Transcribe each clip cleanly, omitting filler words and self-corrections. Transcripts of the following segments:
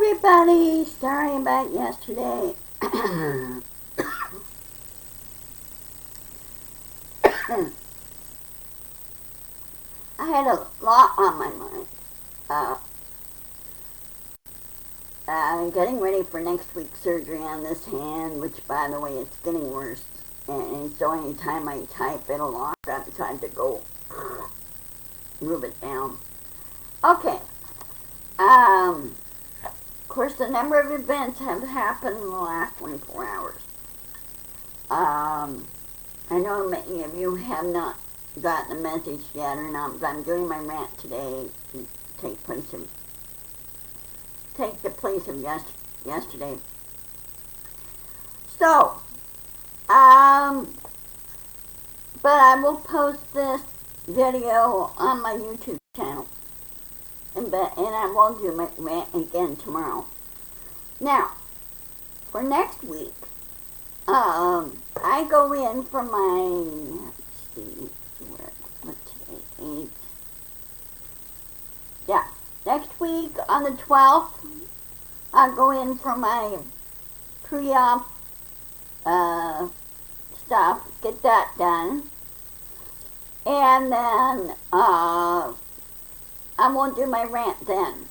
everybody, sorry about yesterday. I had a lot on my mind. Getting ready for next week's surgery on this hand, which, by the way, it's getting worse. And so anytime I type, it'll lock up, so I have to go move it down. Okay. Of course, a number of events have happened in the last 24 hours. I know many of you have not gotten the message yet or not, but I'm doing my rant today to take the place of yesterday. So, but I will post this video on my YouTube channel. And I will do my rant again tomorrow. Now, for next week, I go in for my, let's see, what's today, 8? Yeah, next week on the 12th, I'll go in for my pre-op stuff, get that done. And then, I won't do my rant then.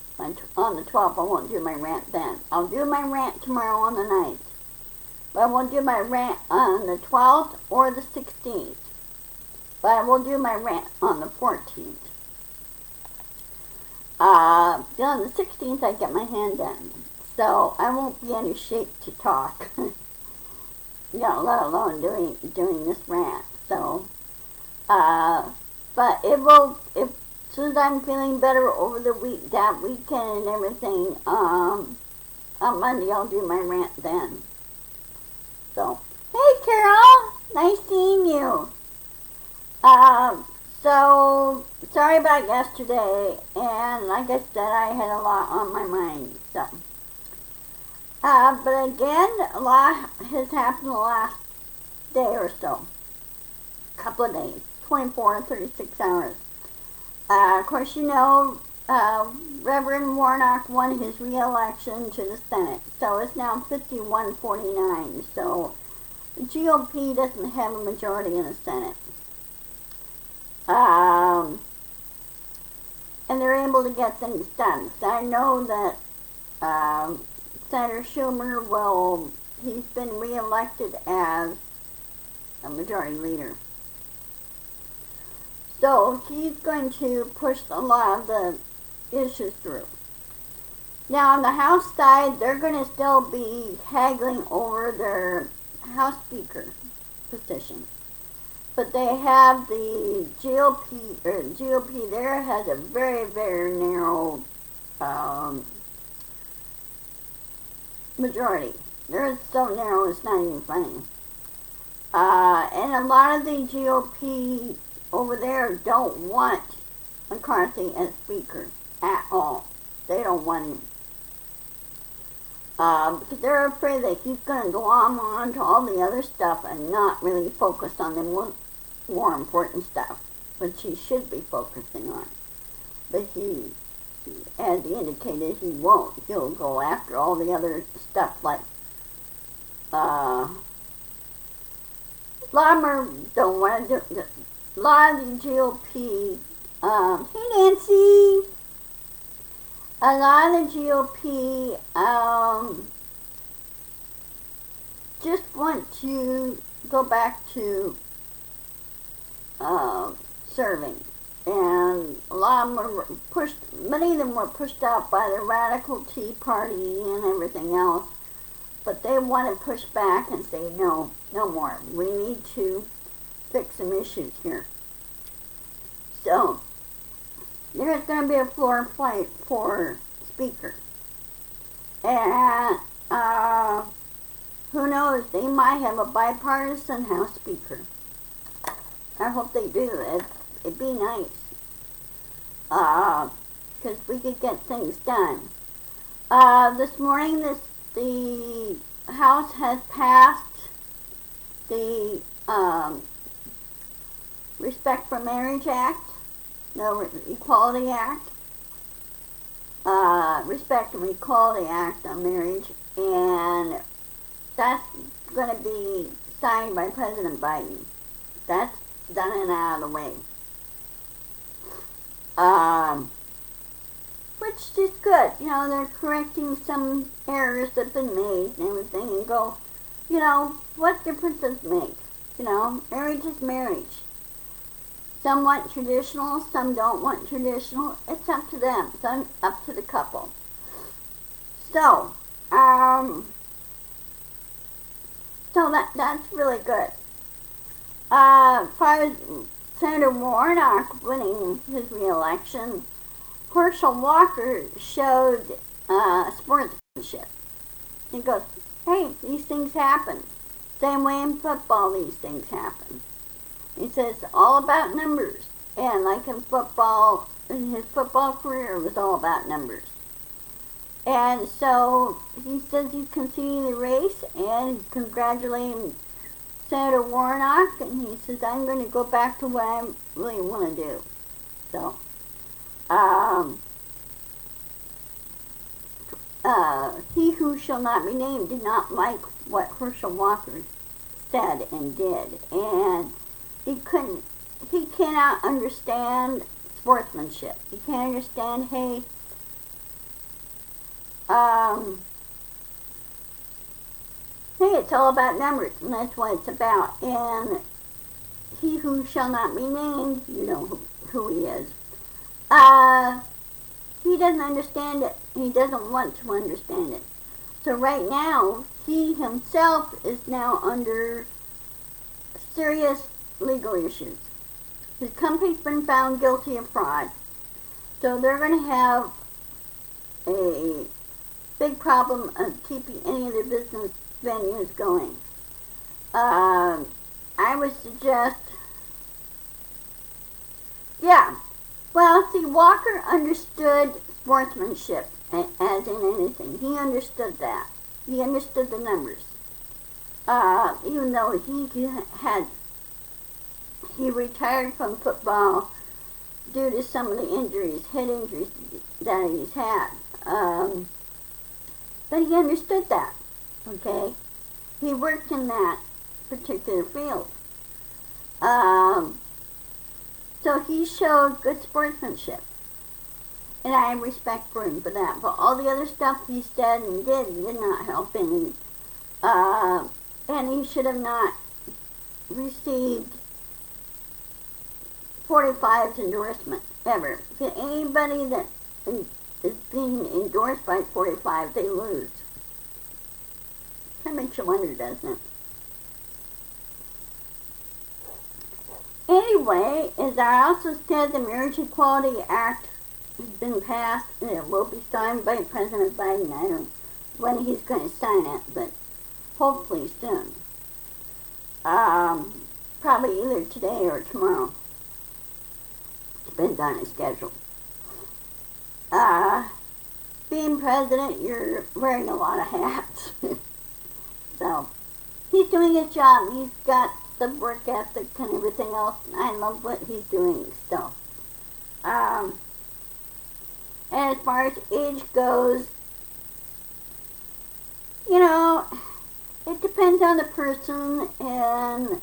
On the 12th, I won't do my rant then. I'll do my rant tomorrow on the 9th. But I won't do my rant on the 12th or the 16th. But I will do my rant on the 14th. On the 16th, I get my hand done. So I won't be in any shape to talk. Let alone doing this rant. So, but as soon as I'm feeling better over the week, that weekend and everything, on Monday I'll do my rant then. So, hey Carol, nice seeing you. So, sorry about yesterday, and like I said, I had a lot on my mind, so. But again, a lot has happened the last day or so. Couple of days, 24 to 36 hours. Of course, you know, Rev Warnock won his reelection to the Senate, so it's now 51-49, so the GOP doesn't have a majority in the Senate. And they're able to get things done. So I know that Senator Schumer he's been reelected as a majority leader. So he's going to push a lot of the issues through. Now on the House side, they're going to still be haggling over their House Speaker position. But they have the GOP there has a very, very narrow majority. They're so narrow it's not even funny. And a lot of the GOP over there don't want McCarthy as Speaker at all. They don't want him. Because they're afraid that he's going to go on to all the other stuff and not really focus on the more important stuff, which he should be focusing on. But he, as he indicated, he won't. He'll go after all the other stuff like, a lot of them don't want to do, a lot of the GOP, hey Nancy, a lot of the GOP, just want to go back to, serving. And a lot of them were pushed, many of them were pushed out by the radical Tea Party and everything else. But they want to push back and say, no more. We need to fix some issues here. So, there's going to be a floor fight for Speaker. And, who knows, they might have a bipartisan House Speaker. I hope they do. It'd be nice. Because we could get things done. This morning, the House has passed the Respect for Marriage Act, the Equality Act. Respect and Equality Act on marriage, and that's going to be signed by President Biden. That's done and out of the way. Which is good. You know, they're correcting some errors that have been made and everything, and go, you know, what difference does it make? You know, marriage is marriage. Some want traditional, some don't want traditional. It's up to them. It's up to the couple. So, that's really good. As far as Senator Warnock winning his reelection, Herschel Walker showed sportsmanship. He goes, hey, these things happen. Same way in football, these things happen. He says it's all about numbers. And like in football, in his football career, it was all about numbers. And so he says he's conceding the race, and he's congratulating Senator Warnock, and he says, I'm going to go back to what I really want to do. So, he who shall not be named did not like what Herschel Walker said and did. And he cannot understand sportsmanship. He can't understand, hey, it's all about numbers, and that's what it's about. And he who shall not be named, you know who he is. He doesn't understand it. He doesn't want to understand it. So right now, he himself is now under serious legal issues. His company's been found guilty of fraud. So they're going to have a big problem of keeping any of their business venues going. I would suggest, see, Walker understood sportsmanship as in anything. He understood that. He understood the numbers. Even though he retired from football due to some of the head injuries that he's had. But he understood that, okay? He worked in that particular field. So he showed good sportsmanship. And I have respect for him for that. But all the other stuff he said and did not help any. And he should have not received 45's endorsement, ever. Anybody that is being endorsed by 45, they lose. That makes you wonder, doesn't it? Anyway, as I also said, the Marriage Equality Act has been passed, and it will be signed by President Biden. I don't know when he's going to sign it, but hopefully soon. Probably either today or tomorrow. Depends on his schedule. Being president, you're wearing a lot of hats. So, he's doing his job. He's got the work ethic and everything else. I love what he's doing still. And as far as age goes, you know, it depends on the person, and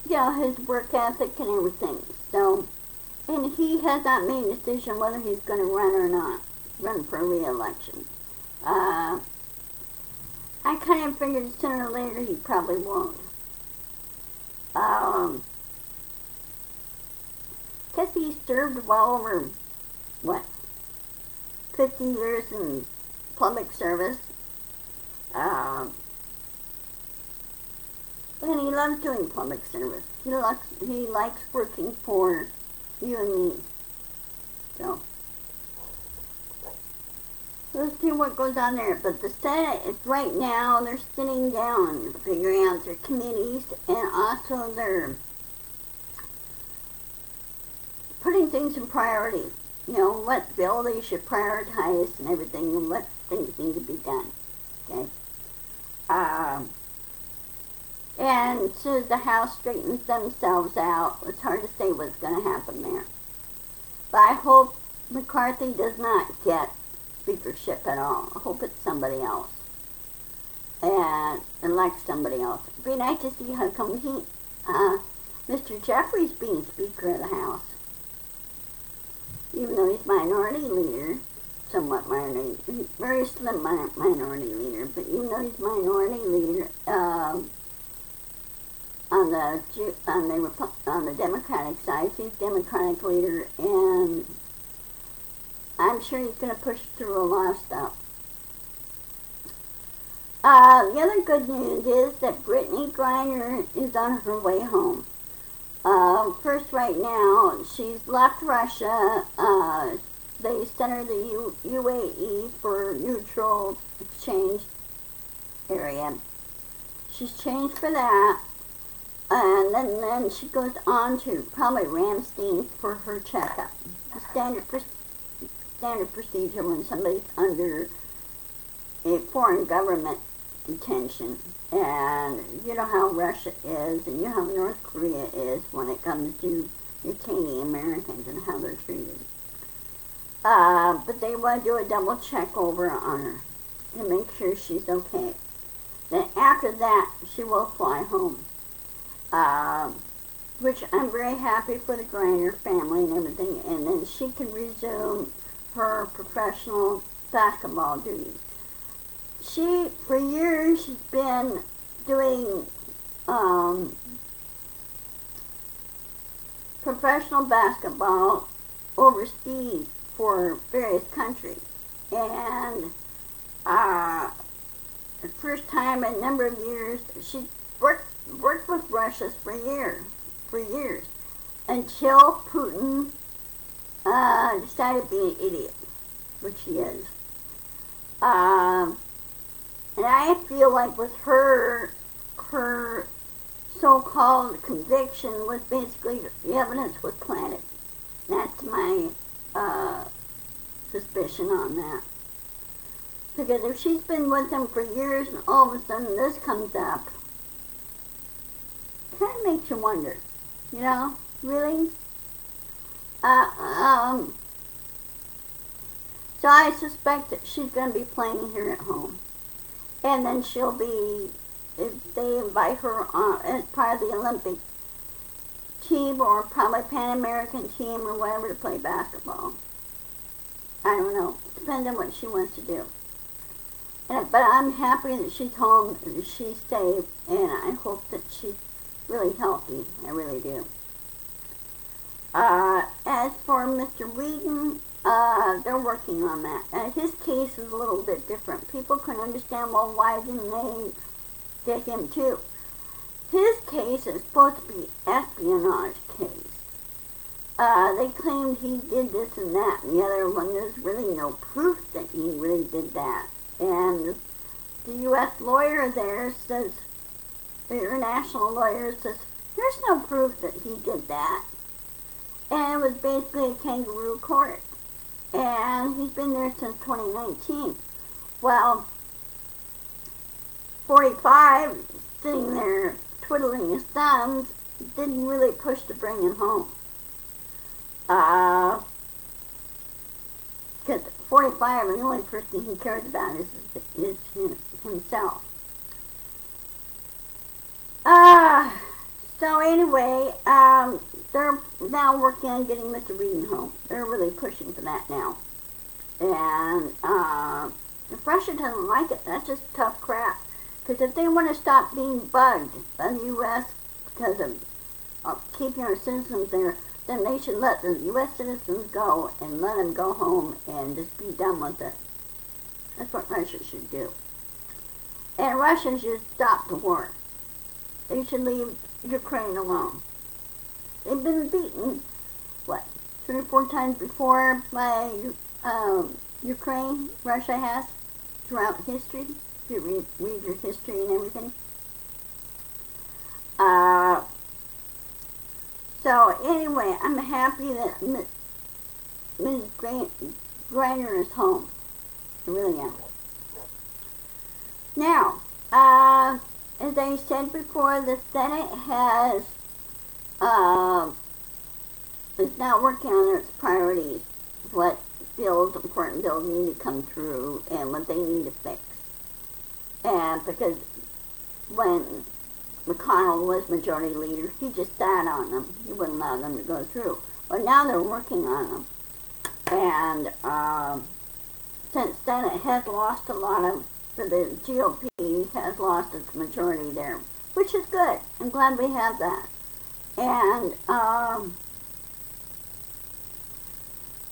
you know, his work ethic and everything. So, and he has not made a decision whether he's going to run or not, run for reelection. I kind of figured sooner or later he probably won't. Because he served well over, 50 years in public service. And he loves doing public service. He likes working for you and me. So, we'll see what goes on there. But the Senate is right now, they're sitting down, figuring out their committees, and also they're putting things in priority. You know, what bill they should prioritize and everything, and what things need to be done. Okay? And as soon as the House straightens themselves out, it's hard to say what's going to happen there. But I hope McCarthy does not get speakership at all. I hope it's somebody else. And elect somebody else. It'd be nice to see how come Mr. Jeffries being Speaker of the House. Even though he's minority leader, somewhat minority, very slim minority leader, but even though he's minority leader, on the Democratic side, he's Democratic leader, and I'm sure he's going to push through a lot of stuff. The other good news is that Brittany Griner is on her way home. First, right now, she's left Russia. They sent her the UAE for neutral exchange area. She's changed for that. And then she goes on to probably Ramstein for her checkup. The standard procedure when somebody's under a foreign government detention. And you know how Russia is, and you know how North Korea is when it comes to detaining Americans and how they're treated. But they want to do a double check over on her to make sure she's okay. Then after that, she will fly home. Which I'm very happy for the Griner family and everything, and then she can resume her professional basketball duties. She, for years, has been doing professional basketball overseas for various countries. And the first time in a number of years, she worked with Russia for years, until Putin decided to be an idiot, which he is. And I feel like with her so-called conviction was basically the evidence was planted. That's my suspicion on that. Because if she's been with him for years and all of a sudden this comes up, it kind of makes you wonder, you know, really? So I suspect that she's going to be playing here at home. And then she'll be, if they invite her on as part of the Olympic team or probably Pan American team or whatever to play basketball. I don't know. Depends on what she wants to do. But I'm happy that she's home and she's safe, and I hope that she's really healthy. I really do. As for Mr. Whedon, they're working on that. His case is a little bit different. People can understand, well, why didn't they get him too? His case is supposed to be espionage case. They claimed he did this and that and the other one. There's really no proof that he really did that. And the U.S. lawyer there says, the international lawyer says, there's no proof that he did that. And it was basically a kangaroo court. And he's been there since 2019. Well, 45, sitting there twiddling his thumbs, didn't really push to bring him home. Because 45, the only person he cares about is himself. So anyway, they're now working on getting Mr. Whedon home. They're really pushing for that now. And if Russia doesn't like it, that's just tough crap. Because if they want to stop being bugged by the U.S. because of keeping our citizens there, then they should let the U.S. citizens go and let them go home and just be done with it. That's what Russia should do. And Russia should stop the war. They should leave Ukraine alone. They've been beaten, 3 or 4 times before by Ukraine, Russia has, throughout history. If you read your history and everything. So anyway, I'm happy that Ms. Griner is home. I really am. Now, as I said before, the Senate has is not working on its priorities, what important bills need to come through and what they need to fix. And because when McConnell was majority leader, he just sat on them. He wouldn't allow them to go through. But now they're working on them. And since Senate has lost a lot of, the GOP has lost its majority there, which is good. I'm glad we have that. And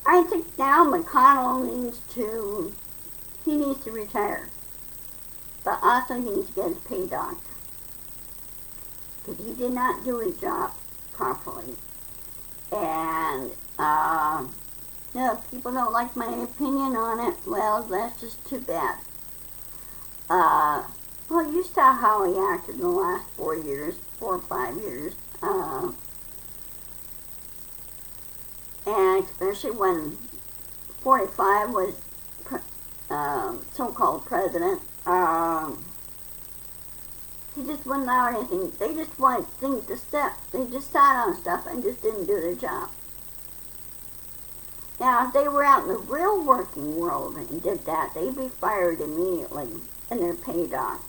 I think now McConnell needs to retire. But also he needs to get his pay docked. Because he did not do his job properly. And, if people don't like my opinion on it, well, that's just too bad. Well, you saw how he acted in the last 4 or 5 years. And especially when 45 was so-called president, he just wouldn't allow anything. They just wanted things to step. They just sat on stuff and just didn't do their job. Now, if they were out in the real working world and did that, they'd be fired immediately and they're paid off.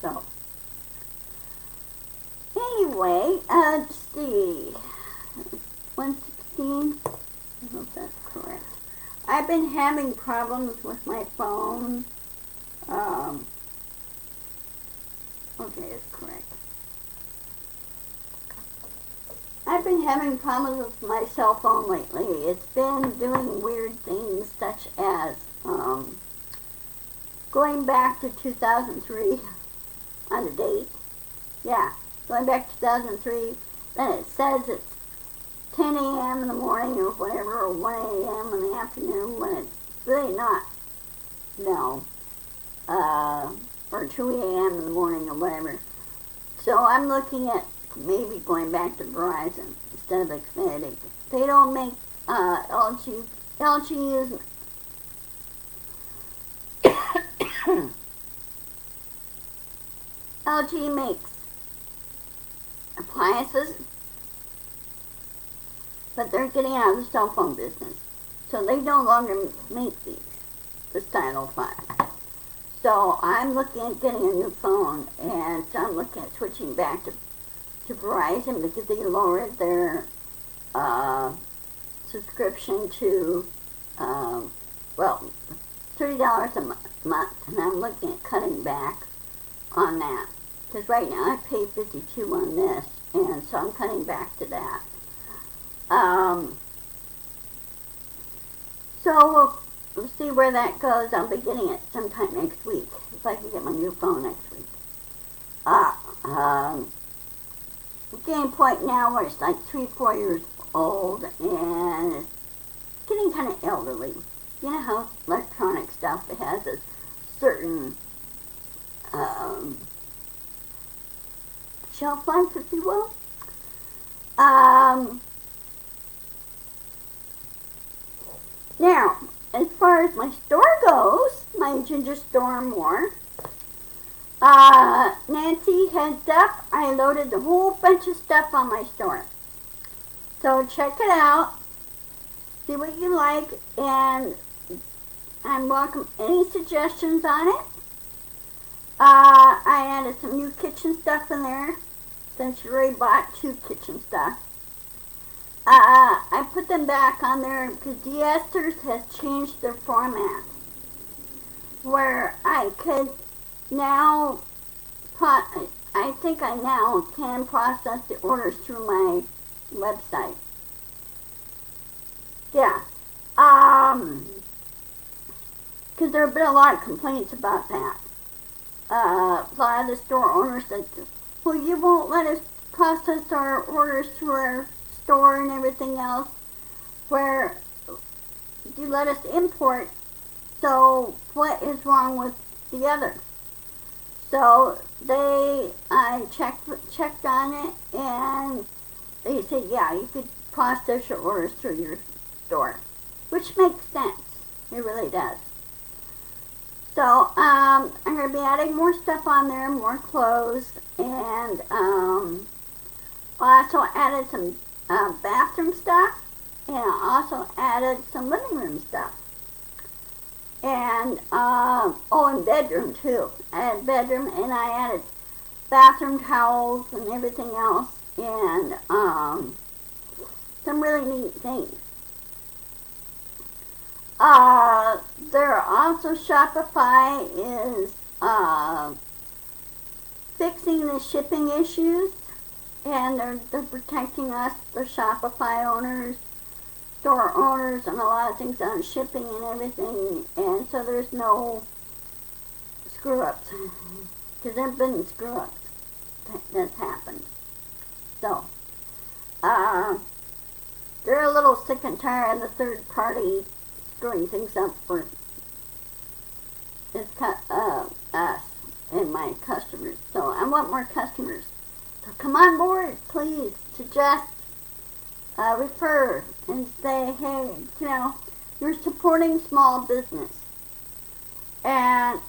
So, anyway, let's see. 116. I hope that's correct. I've been having problems with my phone. Okay, it's correct. I've been having problems with my cell phone lately. It's been doing weird things such as going back to 2003 on the date. Yeah, going back to 2003. Then it says it's 10 a.m. in the morning or whatever, or 1 a.m. in the afternoon when it's really not. No. Or 2 a.m. in the morning or whatever. So I'm looking at maybe going back to Verizon instead of Xfinity. They don't make LG is LG makes appliances, but they're getting out of the cell phone business. So they no longer make these, the Style 5. So I'm looking at getting a new phone, and so I'm looking at switching back to Verizon because they lowered their subscription to, $30 a month, and I'm looking at cutting back on that. Because right now I pay $52 on this, and so I'm cutting back to that. So we'll see where that goes. I'll be getting it sometime next week, if I can get my new phone next week. We're getting a point now where it's like 3-4 years old, and it's getting kind of elderly. You know how electronic stuff, it has a certain shelf life, if you will. Now, as far as my store goes, my ginger store more, Nancy, heads up, I loaded a whole bunch of stuff on my store. So check it out, see what you like, and I'm welcome any suggestions on it. I added some new kitchen stuff in there, since you already bought 2 kitchen stuff. I put them back on there because De-Esters has changed their format, where I could now, I think I now can process the orders through my website. Yeah. Because there have been a lot of complaints about that. A lot of the store owners said, well, you won't let us process our orders through our store and everything else, where you let us import, so what is wrong with the other? So I checked on it, and they said, yeah, you could process your orders through your store, which makes sense. It really does. So I'm going to be adding more stuff on there, more clothes, and I also added some bathroom stuff, and I also added some living room stuff. And, and bedroom too. I added bedroom, and I added bathroom towels and everything else, and some really neat things. There also Shopify is fixing the shipping issues, and they're protecting us, the Shopify owners, store owners, and a lot of things on shipping and everything, and so there's no screw-ups, because there have been screw-ups that's happened. So, they're a little sick and tired of the third party screwing things up for us and my customers. So I want more customers. So come on board, please, to just refer and say, hey, you're supporting small business. And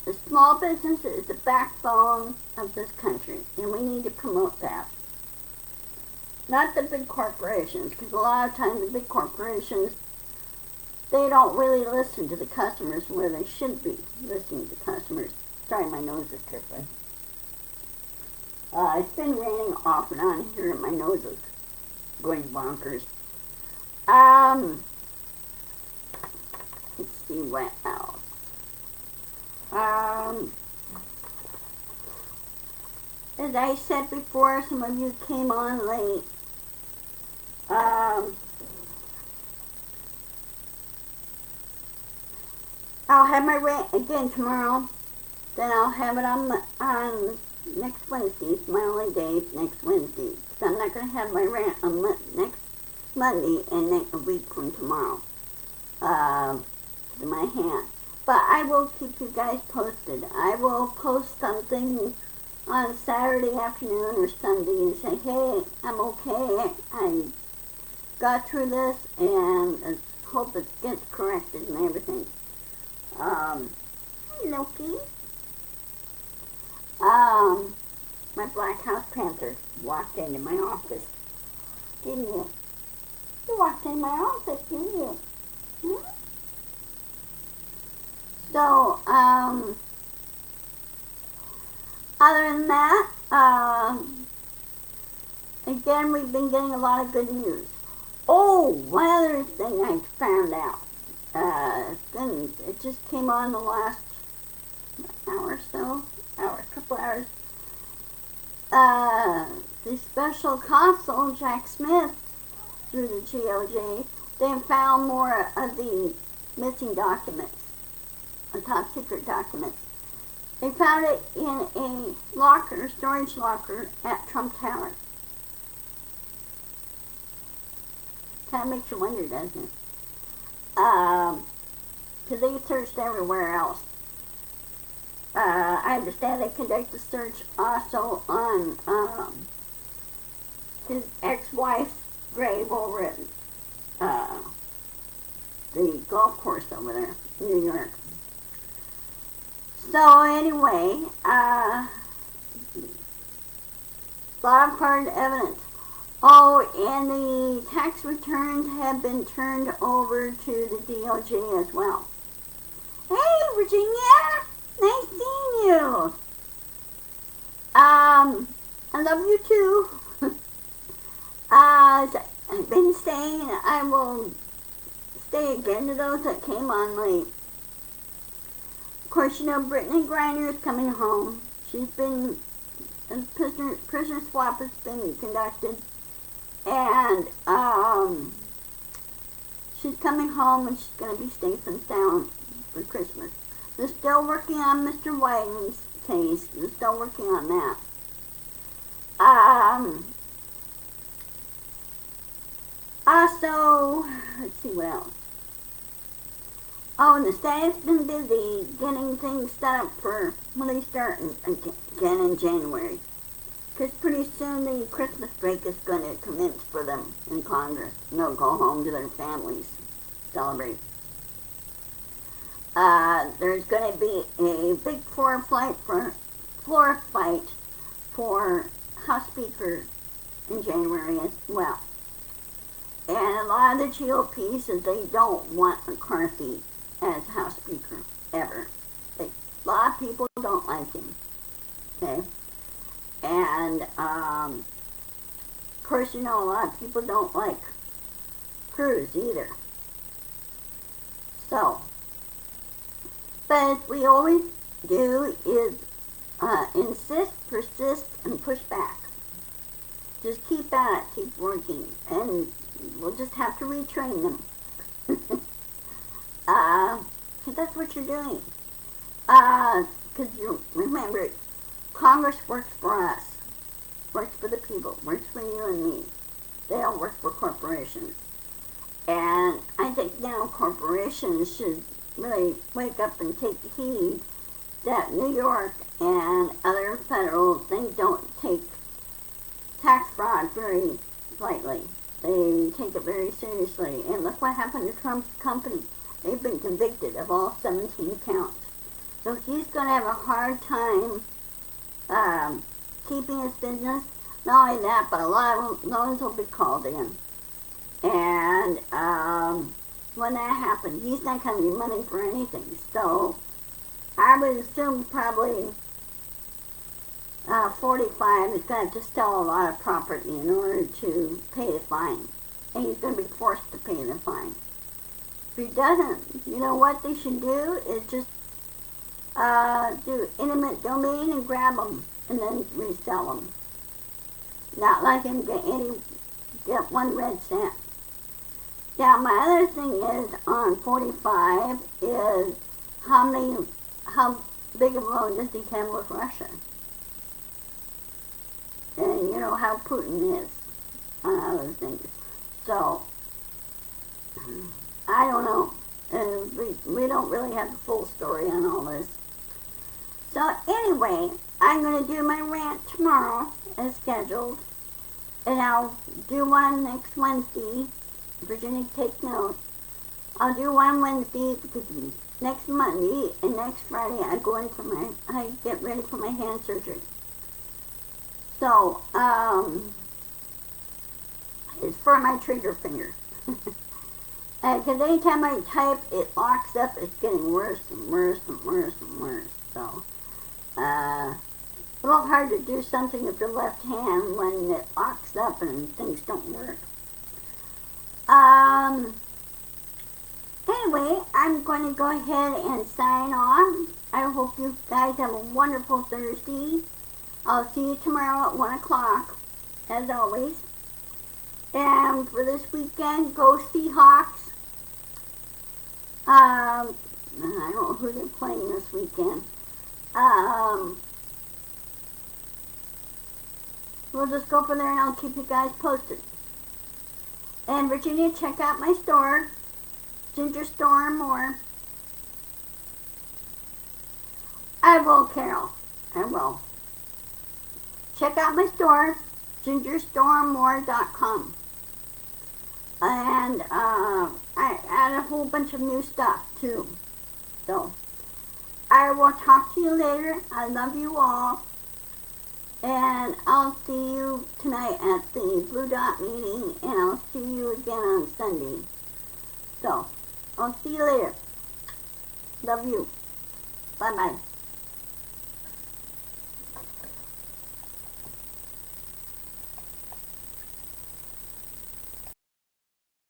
the small business is the backbone of this country, and we need to promote that. Not the big corporations, because a lot of times the big corporations, they don't really listen to the customers where they should be listening to the customers. Sorry, my nose is tripping. It's been raining off and on here, and my nose is going bonkers. Let's see what else. As I said before, some of you came on late. I'll have my rant again tomorrow. Then I'll have it on next Wednesday. It's my only day, next Wednesday. So I'm not going to have my rant on next Monday and a week from tomorrow. To my hand. But I will keep you guys posted. I will post something on Saturday afternoon or Sunday and say, hey, I'm okay. I got through this, and I hope it gets corrected and everything. Loki. My Black House Panther walked into my office. Didn't you? You walked into my office, didn't you? Hmm? So, other than that, again, we've been getting a lot of good news. Oh, one other thing I found out. It just came on the last couple hours. The special consul, Jack Smith, through the GOJ, they found more of the missing documents, top secret documents. They found it in a storage locker at Trump Tower. Kind of makes you wonder, doesn't it? Because they searched everywhere else. I understand they conducted a search also on his ex-wife's grave over at the golf course over there in New York. So anyway, a lot of hard evidence. Oh, and the tax returns have been turned over to the DOJ as well. Hey, Virginia! Nice seeing you! I love you too. I've been saying, I will stay again to those that came on late. Of course, Brittany Griner is coming home. She's been, prisoner swap has been conducted. And, she's coming home and she's going to be safe and sound for Christmas. They're still working on Mr. Wyden's case. They're still working on that. Also, let's see what else. Oh, and the staff's been busy getting things set up for when they start again in January. Because pretty soon the Christmas break is going to commence for them in Congress. And they'll go home to their families, celebrate. There's going to be a big floor fight for House Speaker in January as well. And a lot of the GOP says they don't want McCarthy as House Speaker, ever. A lot of people don't like him, okay? And, of course, you know, a lot of people don't like Cruz either. So, but as we always do is insist, persist, and push back. Just keep at it, keep working, and we'll just have to retrain them. Because that's what you're doing. Because you remember, Congress works for us, works for the people, works for you and me. They don't work for corporations. And I think now corporations should really wake up and take heed that New York and other federal, they don't take tax fraud very lightly. They take it very seriously. And look what happened to Trump's company. They've been convicted of all 17 counts. So he's going to have a hard time keeping his business. Not only that, but a lot of loans will be called in. And when that happens, he's not going to get money for anything. So I would assume probably 45 is going to have to sell a lot of property in order to pay the fine. And he's going to be forced to pay the fine. If he doesn't, you know what they should do is just do eminent domain and grab them and then resell them. Not let him get 1 red cent. Now, my other thing is on 45 is how big of a loan does he have with Russia? And you know how Putin is on other things. So, I don't know. We don't really have the full story on all this. So anyway, I'm going to do my rant tomorrow as scheduled. And I'll do one next Wednesday. Virginia, take note. I'll do one Wednesday because next Monday and next Friday I get ready for my hand surgery. So, it's for my trigger finger. Because anytime I type, it locks up. It's getting worse and worse and worse and worse. So, it's a little hard to do something with the left hand when it locks up and things don't work. Anyway, I'm going to go ahead and sign on. I hope you guys have a wonderful Thursday. I'll see you tomorrow at 1 o'clock, as always. And for this weekend, go Seahawks. I don't know who they're playing this weekend. We'll just go from there and I'll keep you guys posted. And Virginia, check out my store, Ginger Store and More. I will, Carol. I will. Check out my store, gingerstoreandmore.com. And I add a whole bunch of new stuff too. So I will talk to you later. I love you all. And I'll see you tonight at the Blue Dot meeting, and I'll see you again on Sunday. So, I'll see you later. Love you. Bye-bye.